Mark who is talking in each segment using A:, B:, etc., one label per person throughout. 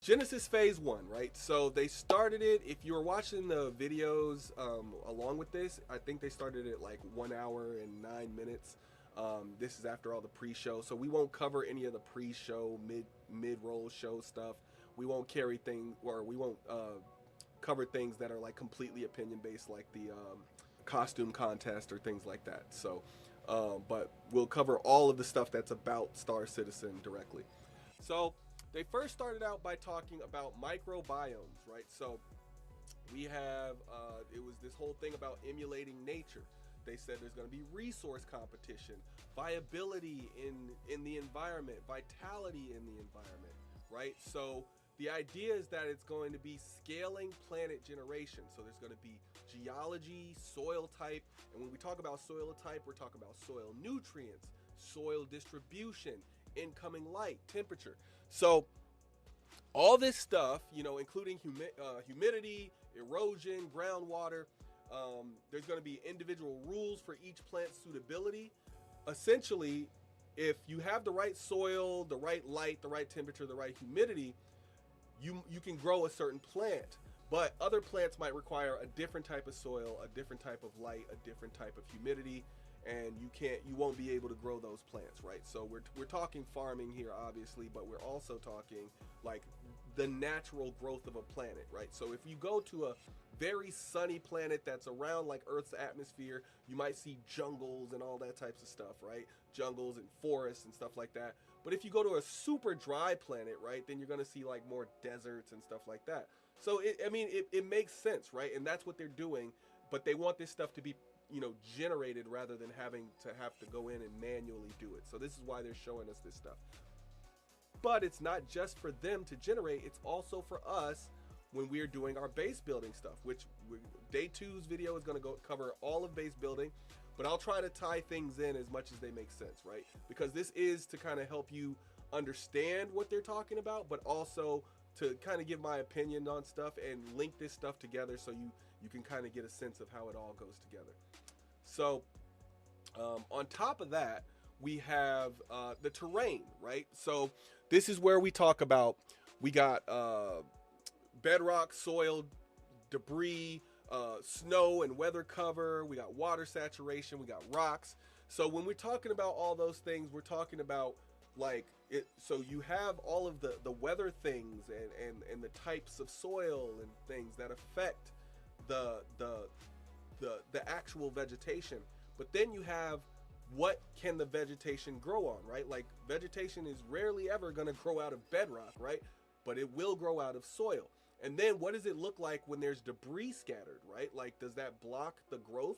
A: Genesis Phase 1, right? So they started it. If you were watching the videos along with this, I think they started it like 1 hour and 9 minutes. This is after all the pre-show, so we won't cover any of the pre-show, mid-roll show stuff. We won't carry things, or we won't cover things that are like completely opinion based, like the costume contest or things like that. So, but we'll cover all of the stuff that's about Star Citizen directly. So they first started out by talking about microbiomes, right? So we have it was this whole thing about emulating nature. They said there's going to be resource competition, viability in the environment, vitality in the environment, right? So the idea is that it's going to be scaling planet generation. So there's going to be geology, soil type, and when we talk about soil type, we're talking about soil nutrients, soil distribution, incoming light, temperature. So all this stuff, including humidity, erosion, groundwater. There's going to be individual rules for each plant's suitability. Essentially, if you have the right soil, the right light, the right temperature, the right humidity, you can grow a certain plant. But other plants might require a different type of soil, a different type of light, a different type of humidity, and you won't be able to grow those plants, right? So we're talking farming here, obviously, but we're also talking like the natural growth of a planet, right? So if you go to a very sunny planet that's around like Earth's atmosphere, you might see jungles and all that types of stuff, right? Jungles and forests and stuff like that. But if you go to a super dry planet, right, then you're going to see like more deserts and stuff like that. So it makes sense, right? And that's what they're doing, but they want this stuff to be generated rather than having to go in and manually do it. So this is why they're showing us this stuff. But it's not just for them to generate, it's also for us when we're doing our base building stuff, which day two's video is going to go cover all of base building, but I'll try to tie things in as much as they make sense, right? Because this is to kind of help you understand what they're talking about, but also to kind of give my opinion on stuff and link this stuff together so you can kind of get a sense of how it all goes together. So on top of that, we have the terrain, right? So this is where we talk about, we got bedrock, soil, debris, snow and weather cover, we got water saturation, we got rocks. So when we're talking about all those things, we're talking about like it. So you have all of the weather things and the types of soil and things that affect the actual vegetation. But then you have, what can the vegetation grow on, right? Like vegetation is rarely ever going to grow out of bedrock, right? But it will grow out of soil. And then what does it look like when there's debris scattered, right? Like, does that block the growth?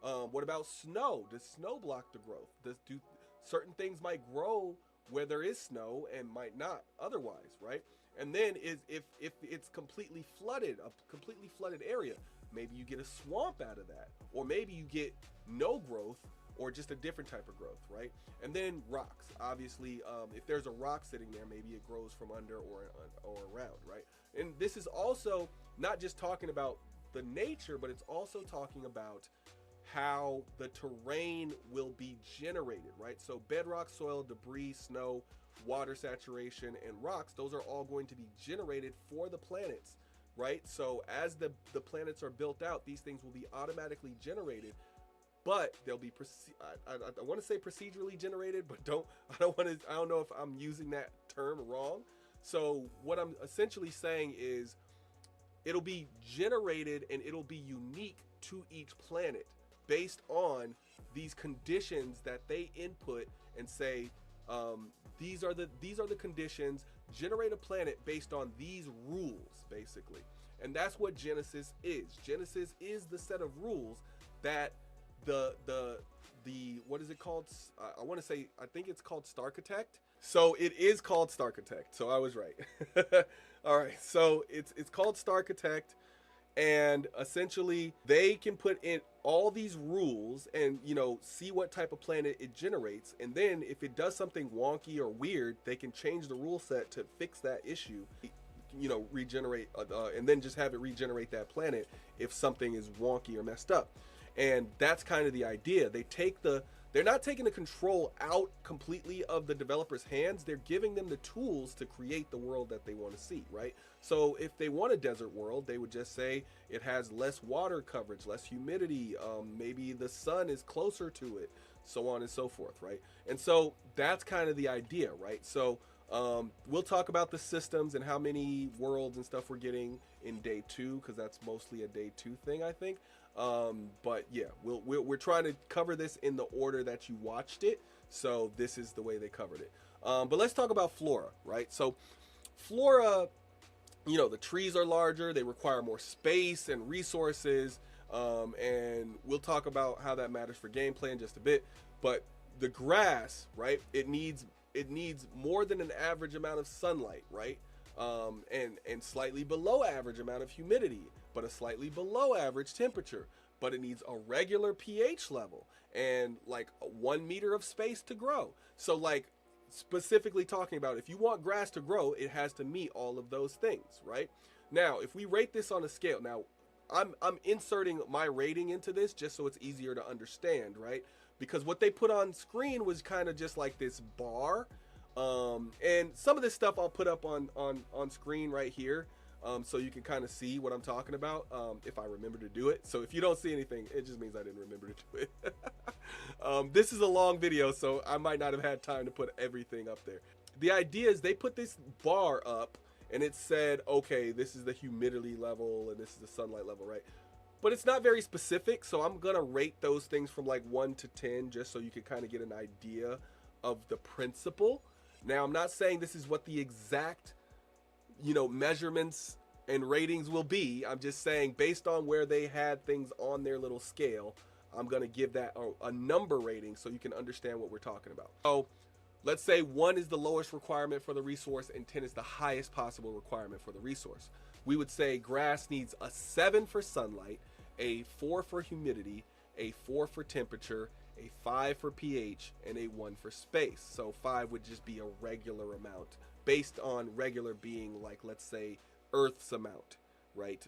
A: What about snow? Does snow block the growth? Do certain things might grow where there is snow and might not otherwise, right? And then if it's completely flooded, a completely flooded area, maybe you get a swamp out of that, or maybe you get no growth or just a different type of growth, right? And then rocks, obviously, if there's a rock sitting there, maybe it grows from under or around, right? And this is also not just talking about the nature, but it's also talking about how the terrain will be generated, right? So bedrock, soil, debris, snow, water saturation, and rocks, those are all going to be generated for the planets, right? So as the planets are built out, these things will be automatically generated, but they'll be I want to say procedurally generated, but I don't know if I'm using that term wrong. So what I'm essentially saying is it'll be generated and it'll be unique to each planet based on these conditions that they input and say, these are the conditions, generate a planet based on these rules, basically. And that's what Genesis is. Genesis is the set of rules that the what is it called? I think it's called Starchitect. So it is called Starchitect. So I was right. All right. So it's called Starchitect, and essentially they can put in all these rules and see what type of planet it generates, and then if it does something wonky or weird, they can change the rule set to fix that issue. Regenerate and then just have it regenerate that planet if something is wonky or messed up. And that's kind of the idea. They take the they're not taking the control out completely of the developer's hands. They're giving them the tools to create the world that they want to see, right? So if they want a desert world, they would just say it has less water coverage, less humidity, maybe the sun is closer to it, so on and so forth, right? And so that's kind of the idea, right? So we'll talk about the systems and how many worlds and stuff we're getting in day 2, because that's mostly a day 2 thing, I think. But yeah, we're trying to cover this in the order that you watched it. So this is the way they covered it. But let's talk about Flora, right? So Flora, you know, the trees are larger, they require more space and resources. And we'll talk about how that matters for gameplay in just a bit. But the grass, right? It needs more than an average amount of sunlight, right? And slightly below average amount of humidity, but a slightly below average temperature. But it needs a regular pH level and like 1 meter of space to grow. So like specifically talking about, if you want grass to grow, it has to meet all of those things, right? Now, if we rate this on a scale, now I'm inserting my rating into this just so it's easier to understand, right? Because what they put on screen was kind of just like this bar. And some of this stuff I'll put up on screen right here, so you can kind of see what I'm talking about, if I remember to do it. So if you don't see anything, it just means I didn't remember to do it. This is a long video, so I might not have had time to put everything up there. The idea is they put this bar up, and it said, okay, this is the humidity level, and this is the sunlight level, right? But it's not very specific, so I'm gonna rate those things from like 1 to 10, just so you can kind of get an idea of the principle. Now, I'm not saying this is what the exact, you know, measurements and ratings will be. I'm just saying based on where they had things on their little scale, I'm gonna give that a number rating so you can understand what we're talking about. So let's say 1 is the lowest requirement for the resource and 10 is the highest possible requirement for the resource. We would say grass needs a 7 for sunlight, a 4 for humidity, a 4 for temperature, a 5 for pH, and a 1 for space. So 5 would just be a regular amount, based on regular being like, let's say, Earth's amount, right?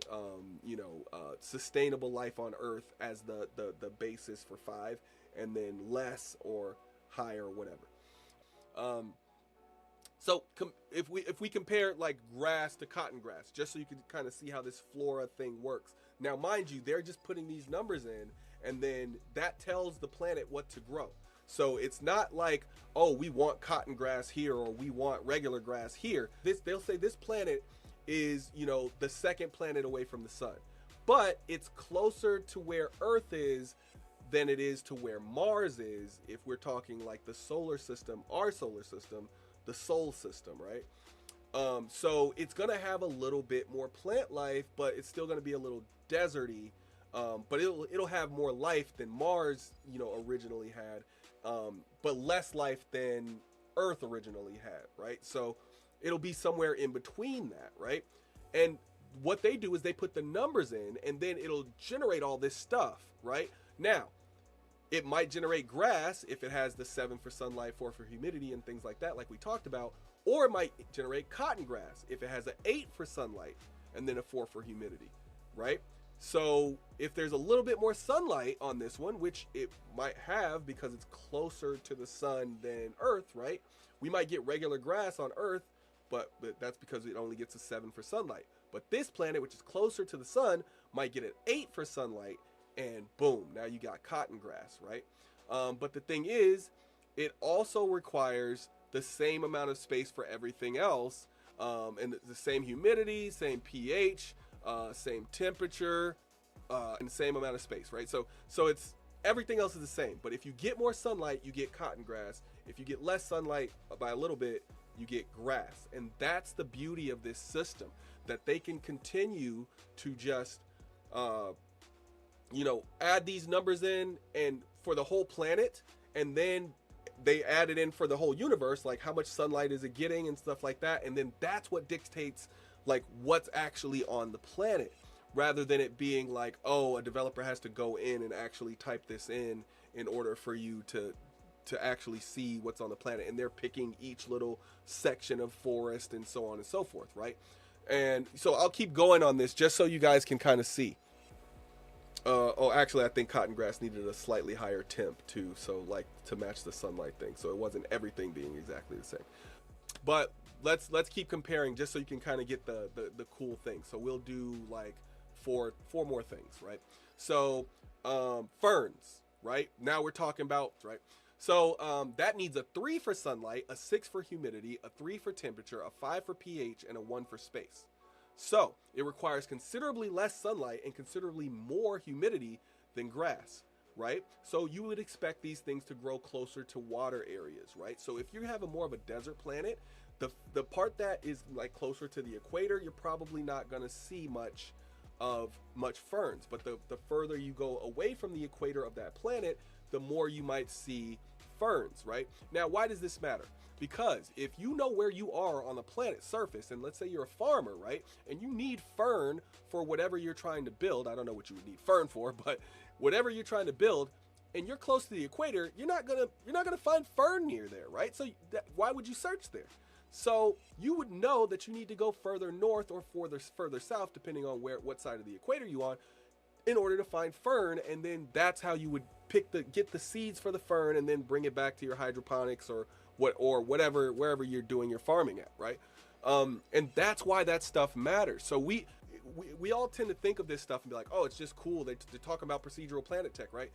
A: Sustainable life on Earth as the basis for 5, and then less or higher, whatever. So if we compare like grass to cotton grass, just so you can kind of see how this Flora thing works. Now, mind you, they're just putting these numbers in, and then that tells the planet what to grow. So it's not like, oh, we want cotton grass here or we want regular grass here. They'll say this planet is, you know, the second planet away from the sun, but it's closer to where Earth is than it is to where Mars is, if we're talking like the solar system, our solar system, the Sol system, right? So it's gonna have a little bit more plant life, but it's still gonna be a little deserty. But it'll have more life than Mars, you know, originally had, but less life than Earth originally had, right? So it'll be somewhere in between that, right? And what they do is they put the numbers in, and then it'll generate all this stuff, right? Now, it might generate grass if it has the 7 for sunlight, 4 for humidity, and things like that, like we talked about. Or it might generate cotton grass if it has an 8 for sunlight and then a 4 for humidity, right? So if there's a little bit more sunlight on this one, which it might have because it's closer to the sun than Earth, right? We might get regular grass on Earth, but that's because it only gets a 7 for sunlight. But this planet, which is closer to the sun, might get an 8 for sunlight, and boom, now you got cotton grass, right? But the thing is, it also requires the same amount of space for everything else, and the same humidity, same pH, same temperature, and same amount of space, right? So it's everything else is the same. But if you get more sunlight, you get cotton grass. If you get less sunlight by a little bit, you get grass. And that's the beauty of this system, that they can continue to just add these numbers in and for the whole planet, and then they add it in for the whole universe, like how much sunlight is it getting and stuff like that. And then that's what dictates like what's actually on the planet, rather than it being like, oh, a developer has to go in and actually type this in order for you to actually see what's on the planet. And they're picking each little section of forest and so on and so forth, right? And so I'll keep going on this just so you guys can kind of see. Oh, actually, I think cotton grass needed a slightly higher temp too, so like to match the sunlight thing. So it wasn't everything being exactly the same. But let's keep comparing just so you can kind of get the cool thing. So we'll do like four more things, right? So ferns, right? Now we're talking about, right? So that needs a 3 for sunlight, a 6 for humidity, a 3 for temperature, a 5 for pH, and a 1 for space. So it requires considerably less sunlight and considerably more humidity than grass, right? So you would expect these things to grow closer to water areas, right? So if you have a more of a desert planet, the part that is like closer to the equator, you're probably not going to see much ferns. But the further you go away from the equator of that planet, the more you might see ferns, right? Now, why does this matter? Because if you know where you are on the planet's surface, and let's say you're a farmer, right, and you need fern for whatever you're trying to build, I don't know what you would need fern for, but whatever you're trying to build, and you're close to the equator, you're not gonna find fern near there, right? So why would you search there? So you would know that you need to go further north or further south, depending on what side of the equator you're on, in order to find fern, and then that's how you would get the seeds for the fern and then bring it back to your hydroponics or whatever, wherever you're doing your farming at, right? And that's why that stuff matters. So we all tend to think of this stuff and be like, oh, it's just cool. They're talking about procedural planet tech, right?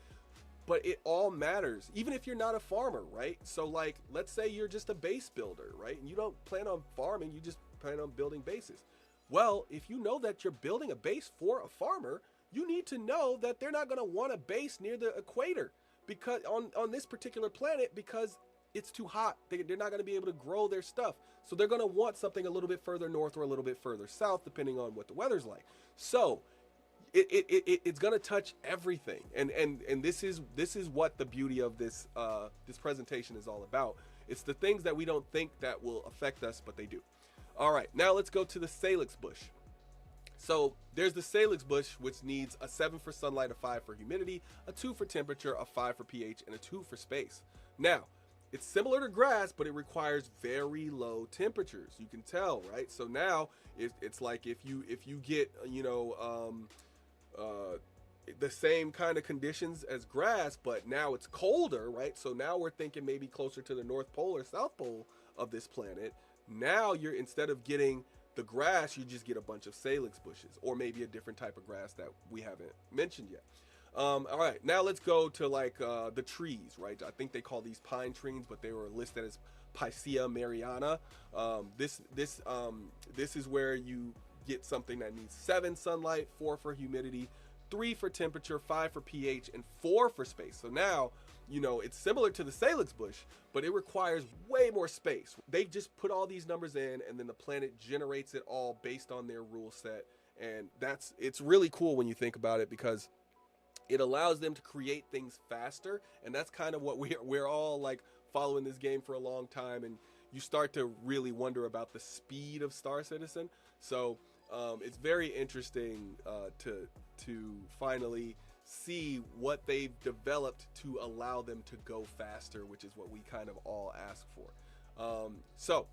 A: But it all matters, even if you're not a farmer, right? So like, let's say you're just a base builder, right? And you don't plan on farming, you just plan on building bases. Well, if you know that you're building a base for a farmer, you need to know that they're not going to want a base near the equator because on this particular planet, because it's too hot. They're not going to be able to grow their stuff. So they're going to want something a little bit further north or a little bit further south, depending on what the weather's like. So it's going to touch everything. And this is what the beauty of this presentation is all about. It's the things that we don't think that will affect us, but they do. All right, now let's go to the salix bush. So there's the salix bush, which needs a 7 for sunlight, a 5 for humidity, a 2 for temperature, a 5 for pH, and a 2 for space. Now, it's similar to grass, but it requires very low temperatures. You can tell, right? So now it's like if you get, the same kind of conditions as grass, but now it's colder, right? So now we're thinking maybe closer to the North Pole or South Pole of this planet. Now you're, instead of getting the grass, you just get a bunch of salix bushes, or maybe a different type of grass that we haven't mentioned yet. All right, now let's go to like the trees, right? I think they call these pine trees, but they were listed as Picea mariana. This is where you get something that needs 7 sunlight, 4 for humidity, 3 for temperature, 5 for pH, and 4 for space. So now, it's similar to the salix bush, but it requires way more space. They just put all these numbers in, and then the planet generates it all based on their rule set. And it's really cool when you think about it, because it allows them to create things faster. And that's kind of what we're all like following this game for a long time. And you start to really wonder about the speed of Star Citizen. So it's very interesting to finally see what they've developed to allow them to go faster, which is what we kind of all ask for. So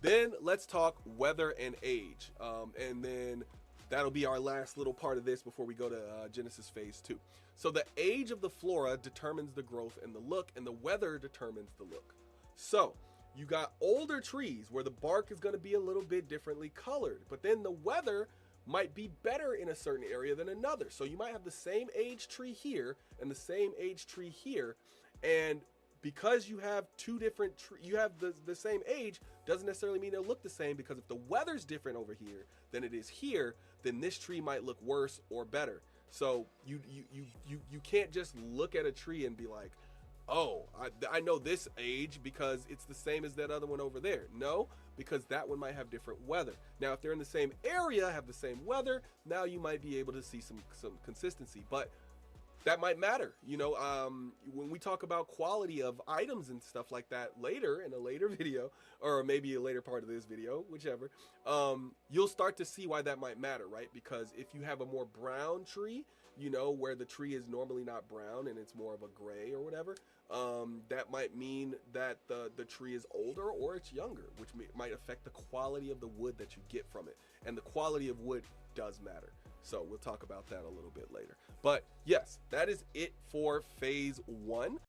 A: then let's talk weather and age, and then that'll be our last little part of this before we go to Genesis Phase 2. So the age of the flora determines the growth and the look, and the weather determines the look. So you got older trees where the bark is going to be a little bit differently colored, but then the weather might be better in a certain area than another. So you might have the same age tree here and the same age tree here, and because you have two different you have the same age, doesn't necessarily mean they'll look the same, because if the weather's different over here than it is here, then this tree might look worse or better. So you can't just look at a tree and be like, oh, I know this age because it's the same as that other one over there. No, because that one might have different weather. Now, if they're in the same area, have the same weather, now you might be able to see some consistency. But that might matter, when we talk about quality of items and stuff like that later, in a later video, or maybe a later part of this video, whichever, you'll start to see why that might matter, right? Because if you have a more brown tree, where the tree is normally not brown and it's more of a gray or whatever, that might mean that the tree is older or it's younger, which might affect the quality of the wood that you get from it. And the quality of wood does matter. So we'll talk about that a little bit later. But yes, that is it for phase 1.